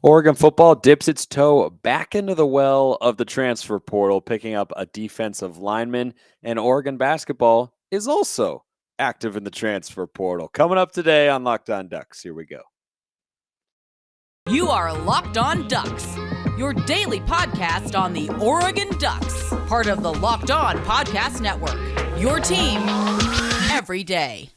Oregon football dips its toe back into the well of the transfer portal, picking up a defensive lineman, and Oregon basketball is also active in the transfer portal. Coming up today on Locked On Ducks. Here we go. You are Locked On Ducks, your daily podcast on the Oregon Ducks, part of the Locked On Podcast Network, your team every day.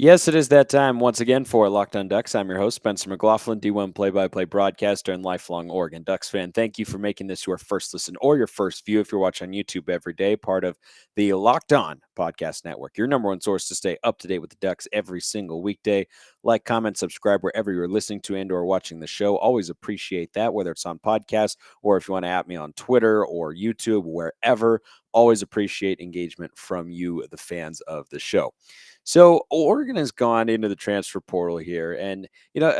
Yes, it is that time once again for Locked On Ducks. I'm your host, Spencer McLaughlin, D1 play-by-play broadcaster and lifelong Oregon Ducks fan. Thank you for making this your first listen or your first view if you're watching on YouTube every day, part of the Locked On Podcast Network, your number one source to stay up to date with the Ducks every single weekday. Like, comment, subscribe wherever you're listening to and or watching the show. Always appreciate that, whether it's on podcast or if you want to at me on Twitter or YouTube, wherever. Always appreciate engagement from you, the fans of the show. So Oregon has gone into the transfer portal here. And,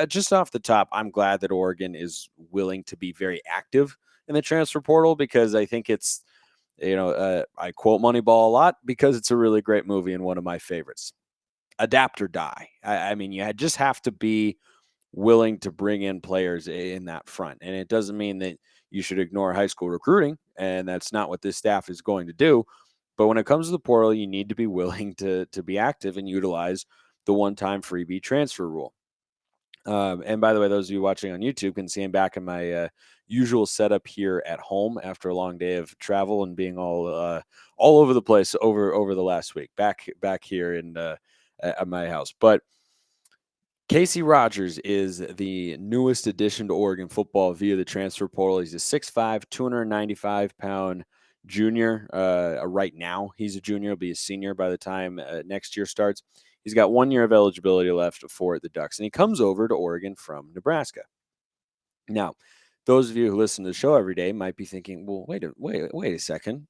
just off the top, I'm glad that Oregon is willing to be very active in the transfer portal because I think it's, I quote Moneyball a lot because it's a really great movie and one of my favorites. Adapt or die. I mean, you just have to be willing to bring in players in that front. And it doesn't mean that you should ignore high school recruiting. And that's not what this staff is going to do. But when it comes to the portal, you need to be willing to be active and utilize the one-time freebie transfer rule. And by the way, those of you watching on YouTube can see I'm back in my usual setup here at home after a long day of travel and being all over the place over the last week. Back here in at my house, but Casey Rogers is the newest addition to Oregon football via the transfer portal. He's a 6'5", 295-pound junior. Right now, he's a junior. He'll be a senior by the time next year starts. He's got 1 year of eligibility left for the Ducks, and he comes over to Oregon from Nebraska. Now, those of you who listen to the show every day might be thinking, well, wait a second.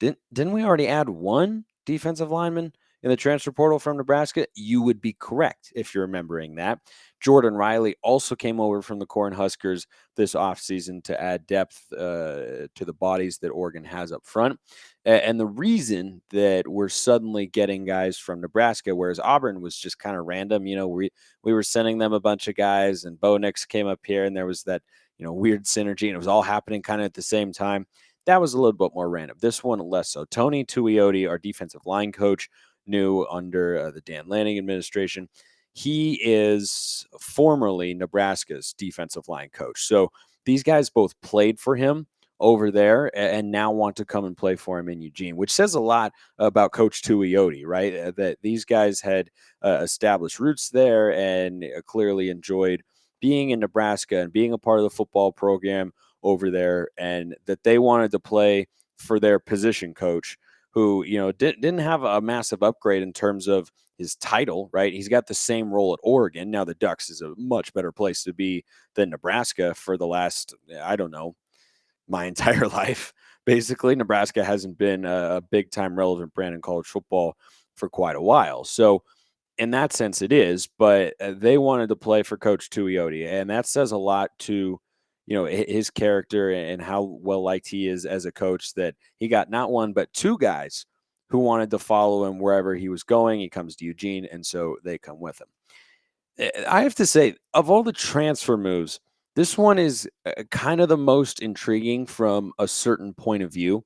Didn't we already add one defensive lineman in the transfer portal from Nebraska? You would be correct if you're remembering that. Jordan Riley also came over from the Cornhuskers this offseason to add depth to the bodies that Oregon has up front. And the reason that we're suddenly getting guys from Nebraska, whereas Auburn was just kind of random, we were sending them a bunch of guys, and Bo Nix came up here, and there was that weird synergy, and it was all happening kind of at the same time. That was a little bit more random. This one, less so. Tony Tuioti, our defensive line coach, new under the Dan Lanning administration. He is formerly Nebraska's defensive line coach. So these guys both played for him over there and now want to come and play for him in Eugene, which says a lot about Coach Tuioti, right? That these guys had established roots there and clearly enjoyed being in Nebraska and being a part of the football program over there, and that they wanted to play for their position coach who, didn't have a massive upgrade in terms of his title, right? He's got the same role at Oregon. Now the Ducks is a much better place to be than Nebraska for the last, I don't know, my entire life. Basically, Nebraska hasn't been a big time relevant brand in college football for quite a while. So in that sense it is, but they wanted to play for Coach Tuioti, and that says a lot to his character and how well liked he is as a coach, that he got not one but two guys who wanted to follow him wherever he was going. He comes to Eugene, and so they come with him. I have to say, of all the transfer moves, this one is kind of the most intriguing from a certain point of view.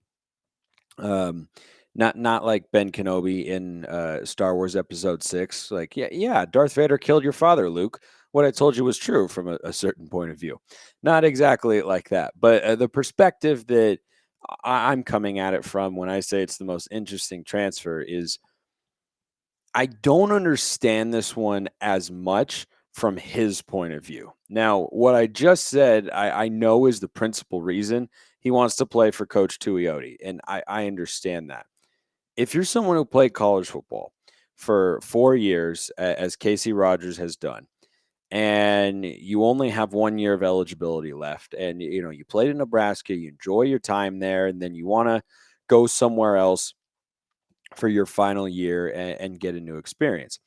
Not like Ben Kenobi in Star Wars Episode 6. Like, yeah, Darth Vader killed your father, Luke. What I told you was true from a certain point of view. Not exactly like that, but the perspective that I'm coming at it from when I say it's the most interesting transfer is I don't understand this one as much from his point of view. Now, what I just said, I know is the principal reason he wants to play for Coach Tuioti, and I understand that. If you're someone who played college football for 4 years, as Casey Rogers has done, and you only have 1 year of eligibility left, and you played in Nebraska, you enjoy your time there, and then you want to go somewhere else for your final year and get a new experience.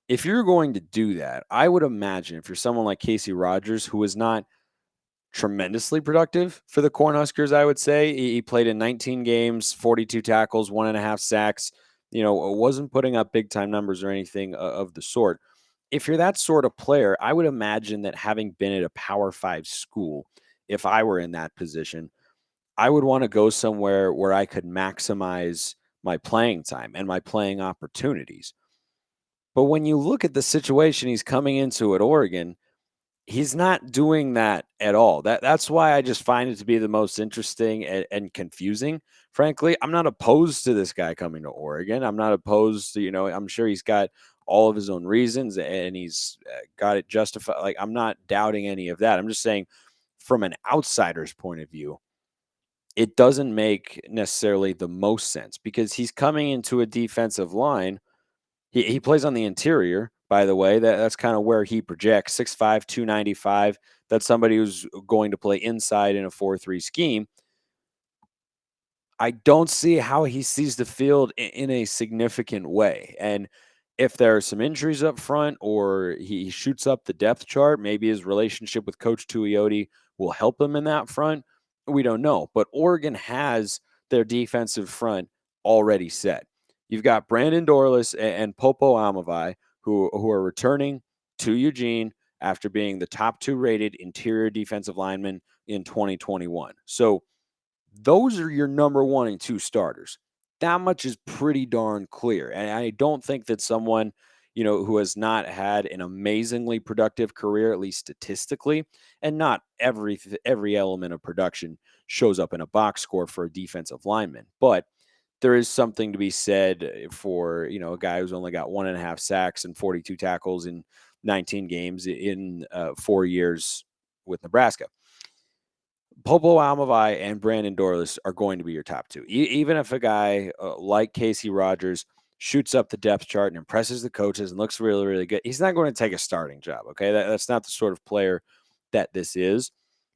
If you're going to do that, I would imagine if you're someone like Casey Rogers, who is not tremendously productive for the Cornhuskers, I would say. He played in 19 games, 42 tackles, 1.5 sacks. Wasn't putting up big time numbers or anything of the sort. If you're that sort of player, I would imagine that having been at a Power 5 school, if I were in that position, I would want to go somewhere where I could maximize my playing time and my playing opportunities. But when you look at the situation he's coming into at Oregon, he's not doing that at all. That's why I just find it to be the most interesting and confusing. Frankly, I'm not opposed to this guy coming to Oregon. I'm not opposed to, I'm sure he's got all of his own reasons and he's got it justified. Like, I'm not doubting any of that. I'm just saying from an outsider's point of view, it doesn't make necessarily the most sense because he's coming into a defensive line. He plays on the interior, by the way. That's kind of where he projects, 6'5", 295. That's somebody who's going to play inside in a 4-3 scheme. I don't see how he sees the field in a significant way. And if there are some injuries up front or he shoots up the depth chart, maybe his relationship with Coach Tuioti will help him in that front. We don't know. But Oregon has their defensive front already set. You've got Brandon Dorlus and Popo Aumavae, who are returning to Eugene after being the top 2 rated interior defensive lineman in 2021. So those are your number 1 and 2 starters. That much is pretty darn clear. And I don't think that someone, who has not had an amazingly productive career, at least statistically, and not every element of production shows up in a box score for a defensive lineman. But there is something to be said for, a guy who's only got 1.5 sacks and 42 tackles in 19 games in 4 years with Nebraska. Popo Aumavae and Brandon Dorlus are going to be your top 2. Even if a guy like Casey Rogers shoots up the depth chart and impresses the coaches and looks really, really good, he's not going to take a starting job, okay? That's not the sort of player that this is.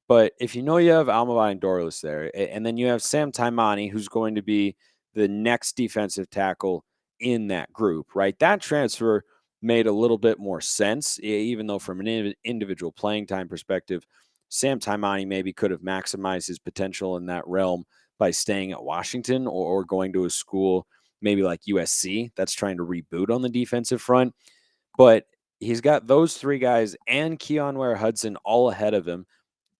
But if you have Aumavae and Dorlus there, and then you have Sam Taimani, who's going to be the next defensive tackle in that group, right? That transfer made a little bit more sense, even though from an individual playing time perspective, Sam Taimani maybe could have maximized his potential in that realm by staying at Washington or going to a school maybe like USC that's trying to reboot on the defensive front. But he's got those 3 guys and Keyon-Ware Hudson all ahead of him.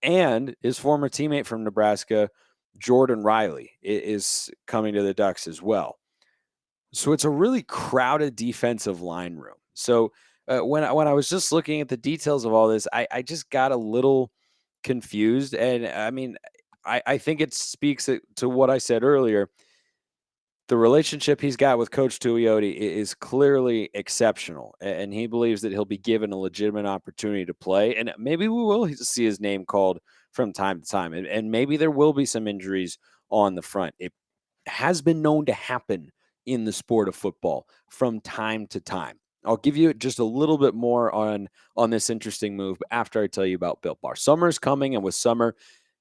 And his former teammate from Nebraska, Jordan Riley, is coming to the Ducks as well. So it's a really crowded defensive line room. So when I was just looking at the details of all this, I just got a little confused. And I mean, I think it speaks to what I said earlier. The relationship he's got with Coach Tuioti is clearly exceptional, and he believes that he'll be given a legitimate opportunity to play. And maybe we will see his name called from time to time, and maybe there will be some injuries on the front. It has been known to happen in the sport of football from time to time. I'll give you just a little bit more on this interesting move after I tell you about Built Bar. Summer's coming, and with summer,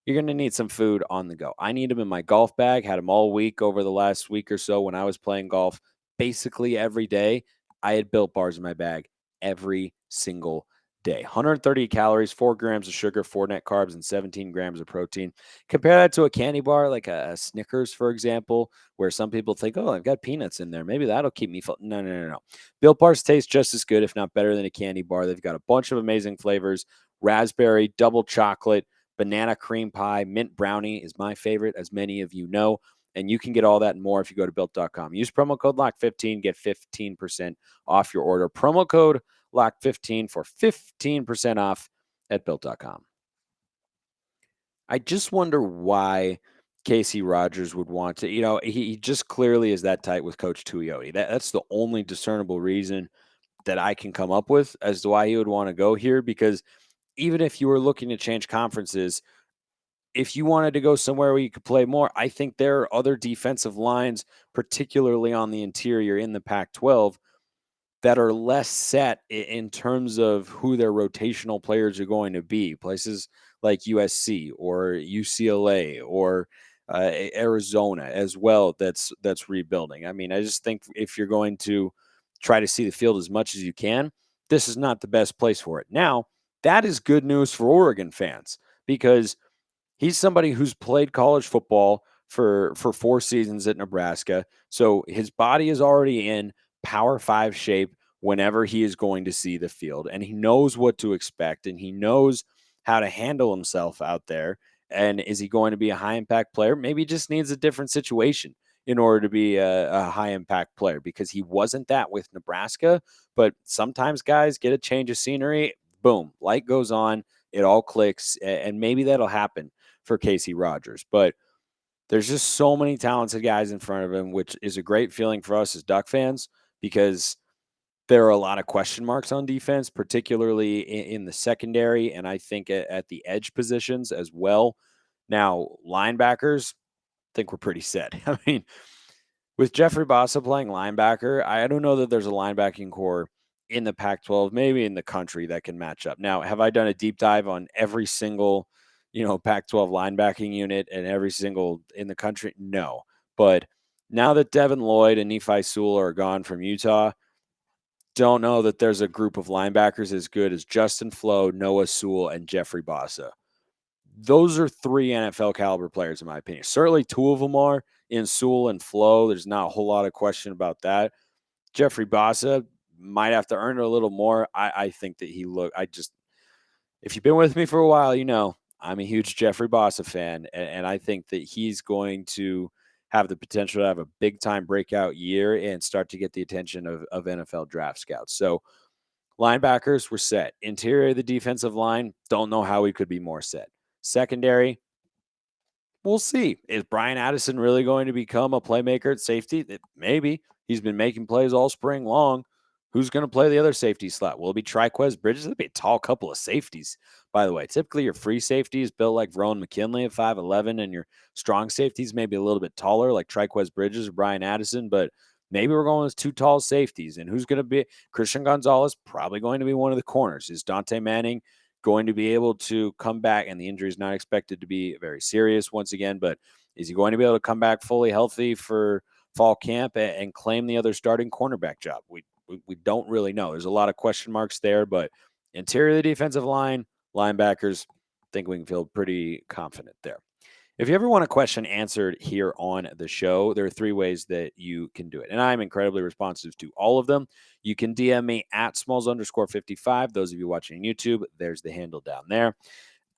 you're going to need some food on the go. I need them in my golf bag. Had them all week over the last week or so when I was playing golf. Basically every day, I had Built Bars in my bag every single day. 130 calories, 4 grams of sugar, 4 net carbs, and 17 grams of protein. Compare that to a candy bar like a Snickers, for example, where some people think, oh, I've got peanuts in there. Maybe that'll keep me full. No. Built Bars taste just as good, if not better than a candy bar. They've got a bunch of amazing flavors: raspberry, double chocolate, banana cream pie, mint brownie is my favorite, as many of you know. And you can get all that and more if you go to Built.com. Use promo code LOCK15, get 15% off your order. Promo code LOCK15 for 15% off at Built.com. I just wonder why Casey Rogers would want to, he just clearly is that tight with Coach Tuioti. That's the only discernible reason that I can come up with as to why he would want to go here, because even if you were looking to change conferences, if you wanted to go somewhere where you could play more, I think there are other defensive lines, particularly on the interior in the Pac-12, that are less set in terms of who their rotational players are going to be. Places like USC or UCLA or Arizona as well that's rebuilding. I mean, I just think if you're going to try to see the field as much as you can, this is not the best place for it. Now, that is good news for Oregon fans, because he's somebody who's played college football for 4 seasons at Nebraska. So his body is already in Power 5 shape whenever he is going to see the field, and he knows what to expect, and he knows how to handle himself out there. And is he going to be a high impact player? Maybe he just needs a different situation in order to be a high impact player, because he wasn't that with Nebraska. But sometimes guys get a change of scenery, boom, light goes on, it all clicks, and maybe that'll happen for Casey Rogers. But there's just so many talented guys in front of him, which is a great feeling for us as Duck fans, because there are a lot of question marks on defense, particularly in the secondary, and I think at the edge positions as well. Now, linebackers, I think we're pretty set. I mean, with Jeffrey Bassa playing linebacker, I don't know that there's a linebacking core in the Pac-12, maybe in the country, that can match up. Now, have I done a deep dive on every single, Pac-12 linebacking unit and every single in the country? No. But now that Devin Lloyd and Nephi Sewell are gone from Utah, don't know that there's a group of linebackers as good as Justin Flo, Noah Sewell, and Jeffrey Bassa. Those are 3 NFL caliber players, in my opinion. Certainly 2 of them are in Sewell and Flo. There's not a whole lot of question about that. Jeffrey Bassa might have to earn it a little more. I think that if you've been with me for a while, I'm a huge Jeffrey Bassa fan, and I think that he's going to have the potential to have a big-time breakout year and start to get the attention of NFL draft scouts. So linebackers, we're set. Interior of the defensive line, don't know how we could be more set. Secondary, we'll see. Is Brian Addison really going to become a playmaker at safety? Maybe. He's been making plays all spring long. Who's going to play the other safety slot? Will it be Triquez Bridges? It'll be a tall couple of safeties, by the way. Typically, your free safety is built like Rowan McKinley at 5'11", and your strong safeties maybe a little bit taller, like Triquez Bridges or Brian Addison. But maybe we're going with 2 tall safeties. And who's going to be? Christian Gonzalez, probably going to be one of the corners. Is Dante Manning going to be able to come back? And the injury is not expected to be very serious once again, but is he going to be able to come back fully healthy for fall camp and claim the other starting cornerback job? We don't really know. There's a lot of question marks there, but interior of the defensive line, linebackers, I think we can feel pretty confident there. If you ever want a question answered here on the show, there are 3 ways that you can do it. And I'm incredibly responsive to all of them. You can DM me at Smalls_55. Those of you watching YouTube, there's the handle down there.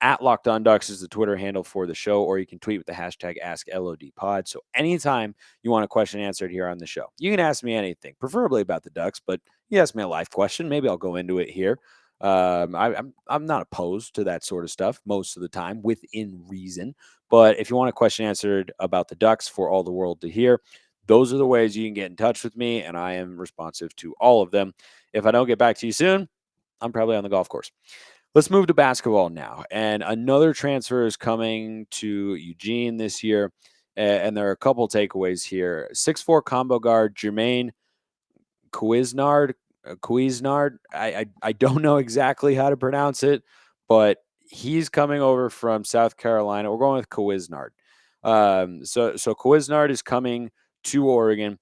At Locked On Ducks is the Twitter handle for the show, or you can tweet with the hashtag AskLODPod. So anytime you want a question answered here on the show, you can ask me anything, preferably about the Ducks, but you ask me a life question, maybe I'll go into it here. I'm not opposed to that sort of stuff most of the time, within reason. But if you want a question answered about the Ducks for all the world to hear, those are the ways you can get in touch with me, and I am responsive to all of them. If I don't get back to you soon, I'm probably on the golf course. Let's move to basketball now. And another transfer is coming to Eugene this year. And there are a couple takeaways here. 6'4" combo guard Jermaine Couisnard. I don't know exactly how to pronounce it, but he's coming over from South Carolina. We're going with Couisnard. So Couisnard is coming to Oregon.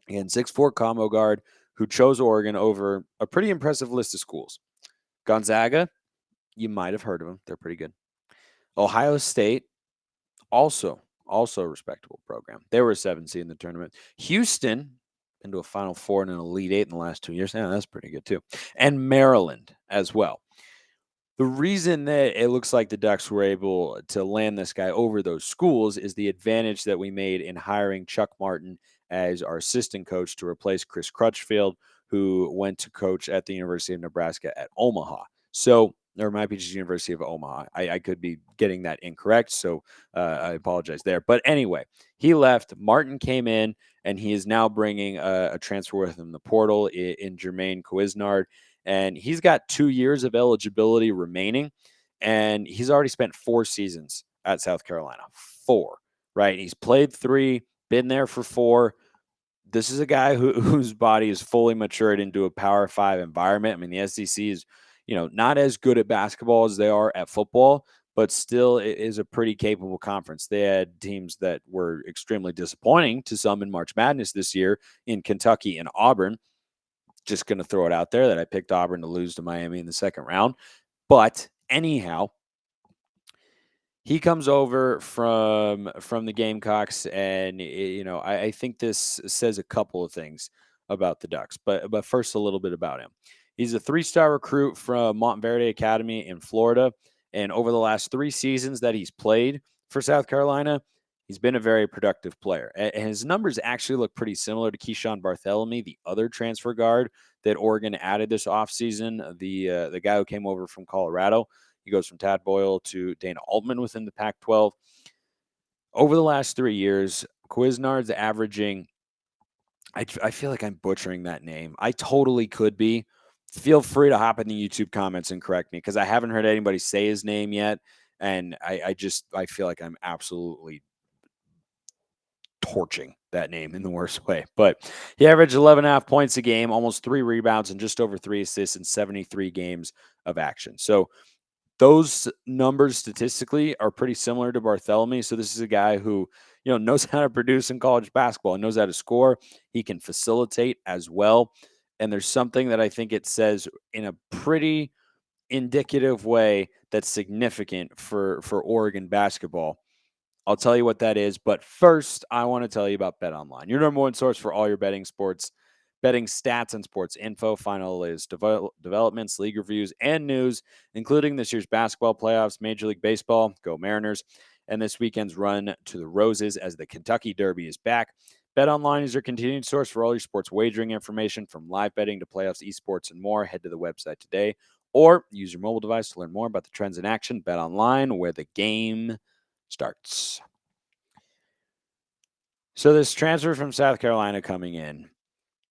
Again, 6'4" combo guard who chose Oregon over a pretty impressive list of schools. Gonzaga, you might have heard of them. They're pretty good. Ohio State, also a respectable program. They were a 7 seed in the tournament. Houston, into a Final Four and an Elite 8 in the last 2 years. Yeah, that's pretty good too. And Maryland as well. The reason that it looks like the Ducks were able to land this guy over those schools is the advantage that we made in hiring Chuck Martin as our assistant coach to replace Chris Crutchfield, who went to coach at the University of Nebraska at Omaha. So, or it might be just University of Omaha. I could be getting that incorrect, so I apologize there. But anyway, he left. Martin came in, and he is now bringing a transfer with him in the portal in Jermaine Couisnard. And he's got 2 years of eligibility remaining, and he's already spent 4 seasons at South Carolina. 4, right? He's played 3, been there for 4. This is a guy whose body is fully matured into a Power 5 environment. I mean, the SEC is, not as good at basketball as they are at football, but still it is a pretty capable conference. They had teams that were extremely disappointing to some in March Madness this year in Kentucky and Auburn. Just going to throw it out there that I picked Auburn to lose to Miami in the second round. But anyhow, He comes over from the Gamecocks, and I think this says a couple of things about the Ducks. But first, a little bit about him. He's a 3-star recruit from Montverde Academy in Florida, and over the last 3 seasons that he's played for South Carolina, he's been a very productive player. And his numbers actually look pretty similar to Keyshawn Barthelemy, the other transfer guard that Oregon added this offseason, the guy who came over from Colorado. He goes from Tad Boyle to Dana Altman within the Pac-12. Over the last 3 years, Couisnard's averaging, I feel like I'm butchering that name. I totally could be. Feel free to hop in the YouTube comments and correct me, because I haven't heard anybody say his name yet. And I feel like I'm absolutely torching that name in the worst way. But he averaged 11.5 points a game, almost 3 rebounds, and just over 3 assists in 73 games of action. So those numbers statistically are pretty similar to Barthelemy. So this is a guy who, knows how to produce in college basketball and knows how to score. He can facilitate as well. And there's something that I think it says in a pretty indicative way that's significant for Oregon basketball. I'll tell you what that is. But first, I want to tell you about BetOnline, your number one source for all your betting stats, and sports info. Find all the latest developments, league reviews, and news, including this year's basketball playoffs, Major League Baseball, go Mariners, and this weekend's run to the Roses as the Kentucky Derby is back. BetOnline is your continued source for all your sports wagering information, from live betting to playoffs, esports, and more. Head to the website today or use your mobile device to learn more about the trends in action. BetOnline, where the game starts. So this transfer from South Carolina coming in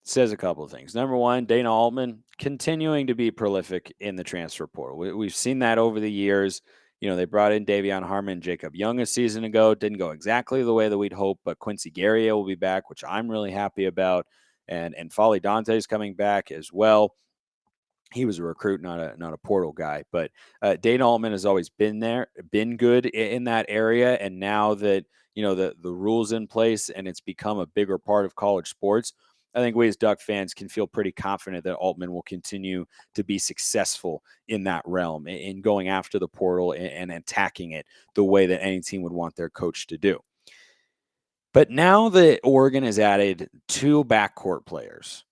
says a couple of things. Number one, Dana Altman continuing to be prolific in the transfer portal. We've seen that over the years. They brought in Davion Harmon, Jacob Young a season ago. Didn't go exactly the way that we'd hoped, but Quincy Guerrier will be back, which I'm really happy about. And Folly Dante's coming back as well. He was a recruit, not a portal guy. But Dana Altman has always been good in that area. And now that the rules in place and it's become a bigger part of college sports, I think we as Duck fans can feel pretty confident that Altman will continue to be successful in that realm, in going after the portal and attacking it the way that any team would want their coach to do. But now that Oregon has added 2 backcourt players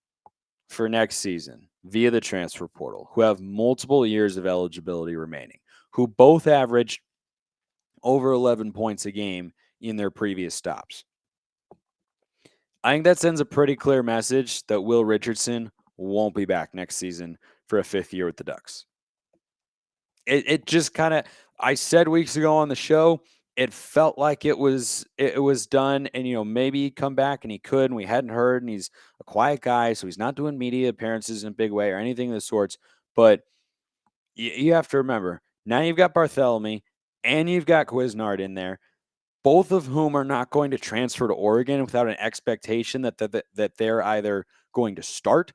for next season via the transfer portal, who have multiple years of eligibility remaining, who both averaged over 11 points a game in their previous stops, I think that sends a pretty clear message that Will Richardson won't be back next season for a 5th year with the Ducks. It just kind of, I said weeks ago on the show, it felt like it was done, and maybe he'd come back and he could, and we hadn't heard, and he's a quiet guy, so he's not doing media appearances in a big way or anything of the sorts. But you have to remember, now you've got Barthelemy and you've got Couisnard in there, both of whom are not going to transfer to Oregon without an expectation that they're either going to start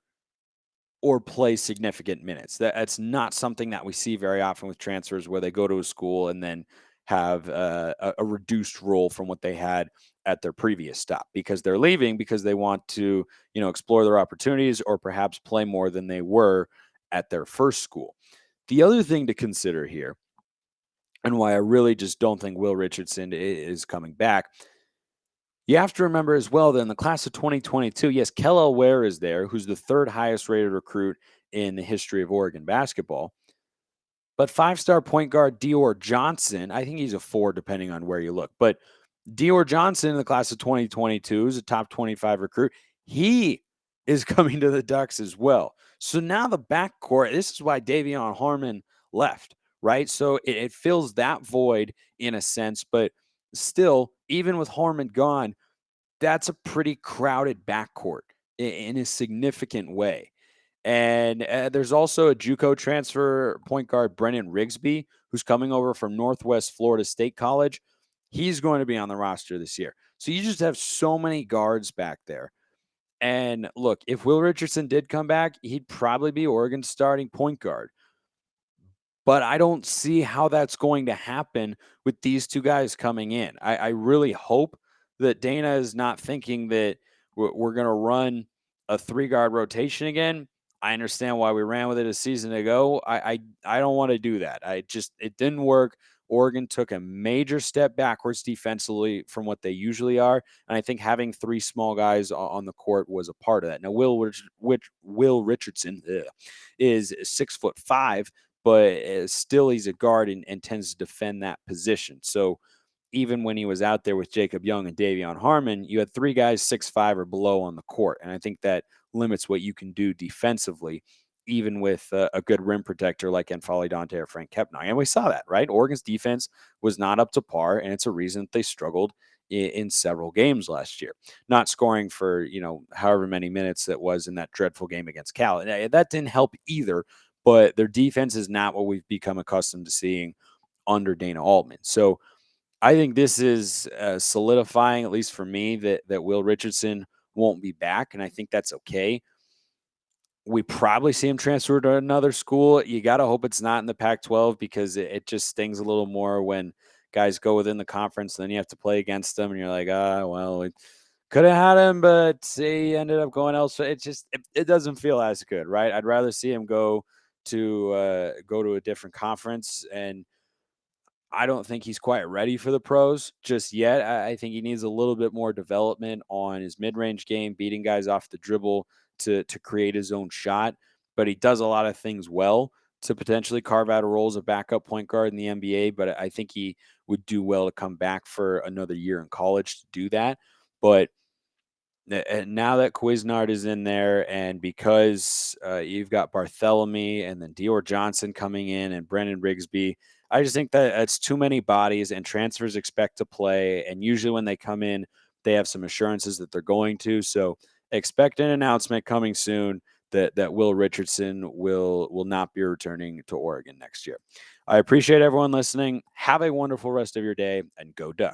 or play significant minutes. That's not something that we see very often with transfers, where they go to a school and then have a reduced role from what they had at their previous stop, because they're leaving because they want to, explore their opportunities or perhaps play more than they were at their first school. The other thing to consider here, and why I really just don't think Will Richardson is coming back, you have to remember as well that in the class of 2022, yes, Keyon-Ware is there, who's the 3rd highest rated recruit in the history of Oregon basketball. But 5-star point guard Dior Johnson, I think he's a 4 depending on where you look. But Dior Johnson in the class of 2022 is a top 25 recruit. He is coming to the Ducks as well. So now the backcourt, this is why Davion Harmon left, right? So it fills that void in a sense, but still, even with Harmon gone, that's a pretty crowded backcourt in a significant way. And there's also a JUCO transfer point guard, Brennan Rigsby, who's coming over from Northwest Florida State College. He's going to be on the roster this year. So you just have so many guards back there. And look, if Will Richardson did come back, he'd probably be Oregon's starting point guard. But I don't see how that's going to happen with these 2 guys coming in. I really hope that Dana is not thinking that we're going to run a 3-guard rotation again. I understand why we ran with it a season ago. I don't want to do that. It didn't work. Oregon took a major step backwards defensively from what they usually are. And I think having three small guys on the court was a part of that. Now, Will Richardson is 6'5", but still he's a guard and tends to defend that position. So even when he was out there with Jacob Young and Davion Harmon, you had three guys 6'5" or below on the court. And I think that limits what you can do defensively, even with a good rim protector like N'Faly Dante or Frank Kepner. And we saw that, right? Oregon's defense was not up to par, and it's a reason that they struggled in several games last year. Not scoring for, however many minutes that was in that dreadful game against Cal. And that didn't help either, but their defense is not what we've become accustomed to seeing under Dana Altman. So I think this is solidifying, at least for me, that Will Richardson won't be back, and I think that's okay. We probably see him transfer to another school. You got to hope it's not in the Pac-12 because it just stings a little more when guys go within the conference, and then you have to play against them, and you're like, well, we could have had him, but he ended up going elsewhere. It doesn't feel as good, right? I'd rather see him go to a different conference, and I don't think he's quite ready for the pros just yet. I think he needs a little bit more development on his mid-range game, beating guys off the dribble to create his own shot. But he does a lot of things well to potentially carve out a role as a backup point guard in the NBA. But I think he would do well to come back for another year in college to do that. But now that Couisnard is in there, and because you've got Barthélemy and then Dior Johnson coming in and Brendan Rigsby, I just think that it's too many bodies, and transfers expect to play. And usually when they come in, they have some assurances that they're going to. So expect an announcement coming soon that Will Richardson will not be returning to Oregon next year. I appreciate everyone listening. Have a wonderful rest of your day, and go Ducks.